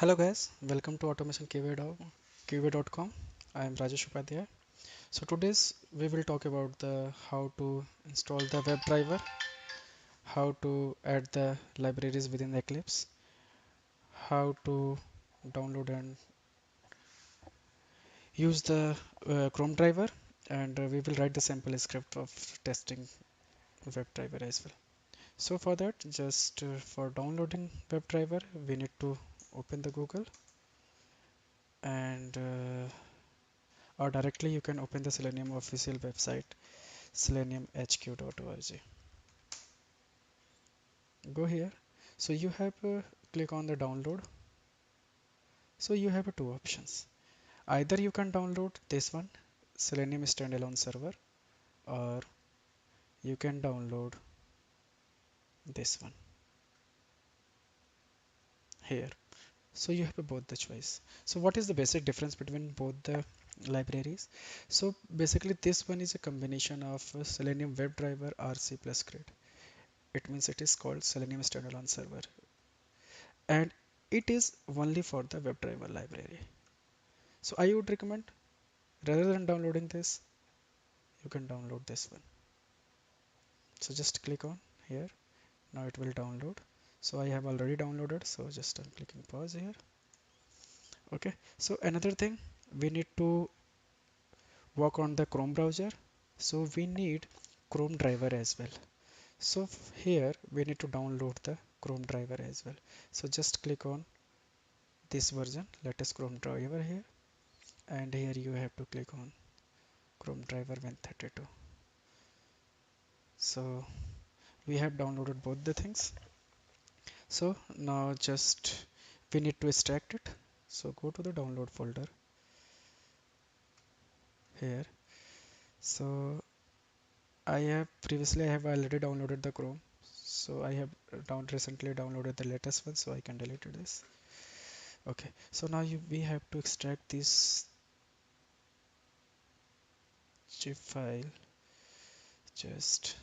Hello guys, welcome to automationqA.com. I am Rajesh Upadhyay. So today's we will talk about the how to install the WebDriver, how to add the libraries within Eclipse, how to download and use the Chrome driver, and we will write the sample script of testing WebDriver as well. So for that, just for downloading WebDriver, we need to open the Google and or directly you can open the Selenium official website seleniumhq.org. Go here. So you have click on the download. So you have two options. Either you can download this one, Selenium standalone server, or you can download this one here. So you have both the choice. So what is the basic difference between both the libraries? So basically this one is a combination of Selenium WebDriver RC plus grid. It means it is called Selenium standalone server, and it is only for the WebDriver library. So I would recommend, rather than downloading this, you can download this one. So just click on here. Now it will download. So I have already downloaded. So just I'm clicking pause here. Okay. So another thing, we need to work on the Chrome browser. So we need Chrome driver as well. So here we need to download the Chrome driver as well. So just click on this version, latest Chrome driver here, and here you have to click on Chrome driver 132. So we have downloaded both the things. So now just we need to extract it. So go to the download folder here. So I have already downloaded the Chrome. So I have recently downloaded the latest one, so I can delete this. Okay, so now we have to extract this zip file. Just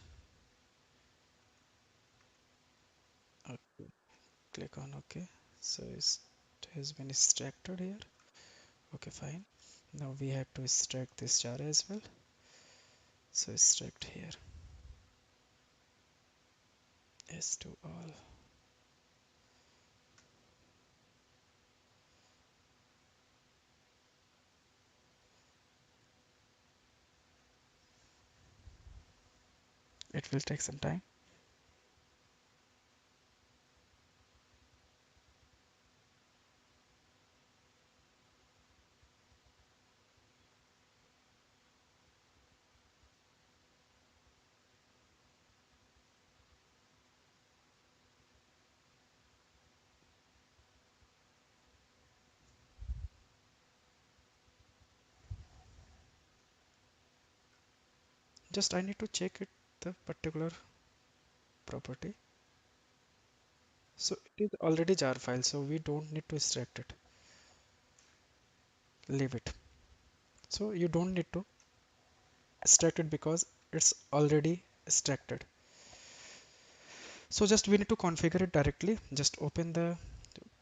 click on OK. So it has been extracted here. Okay, fine. Now we have to extract this jar as well. So extract here. S to all. It will take some time. Just I need to check it, the particular property. So it is already jar file, so we don't need to extract it. Leave it. So you don't need to extract it because it's already extracted. So just we need to configure it directly. Just open the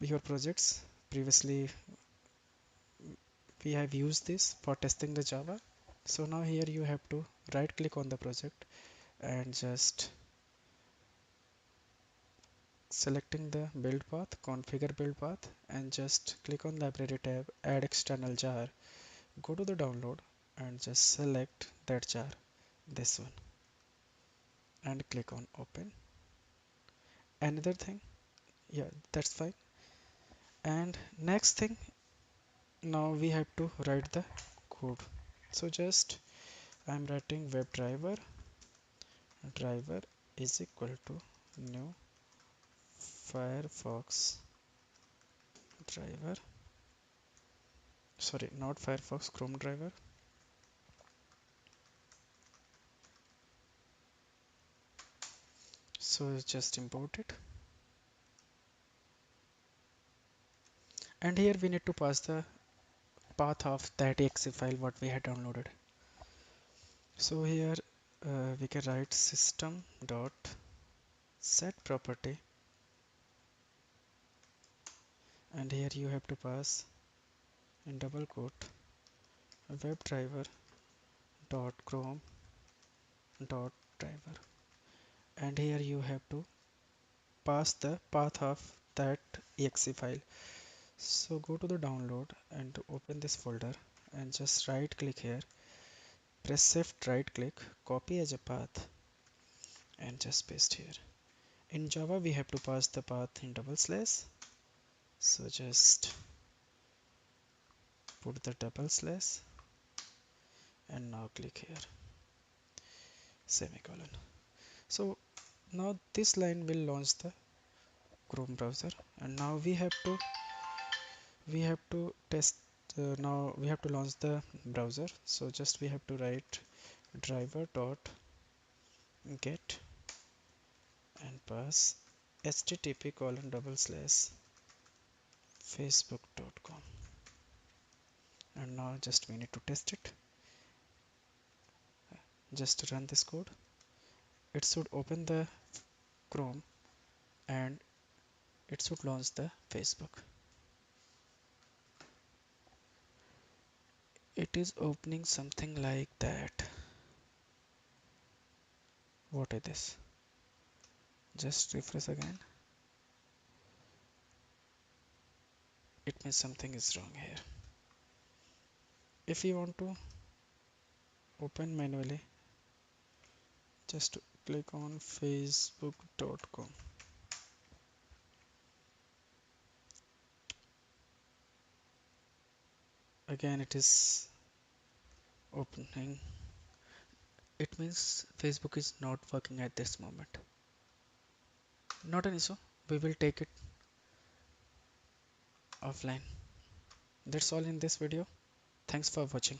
your projects. Previously we have used this for testing the Java. So now here you have to right click on the project and just selecting the build path, configure build path, and just click on library tab, add external jar, go to the download and just select that jar, this one, and click on open. Another thing, yeah, that's fine. And next thing, now we have to write the code. So just I'm writing WebDriver driver is equal to new Firefox driver, sorry, not Firefox, Chrome driver. So just import it, and here we need to pass the path of that exe file what we had downloaded. So here we can write system dot set property, and here you have to pass in double quote WebDriver dot Chrome dot driver, and here you have to pass the path of that exe file. So go to the download and open this folder and just right click here, press shift right click, copy as a path and just paste here. In Java we have to pass the path in double slash, so just put the double slash and now click here semicolon. So now this line will launch the Chrome browser, and now we have to test, now we have to launch the browser. So just we have to write driver dot get and pass http colon double slash facebook.com, and now just we need to test it. Just run this code, it should open the Chrome and it should launch the Facebook. It is opening something like that. What is this? Just refresh again. It means something is wrong here. If you want to open manually, just click on facebook.com. Again it is opening. It means Facebook is not working at this moment. Not an issue, we will take it offline. That's all in this video. Thanks for watching.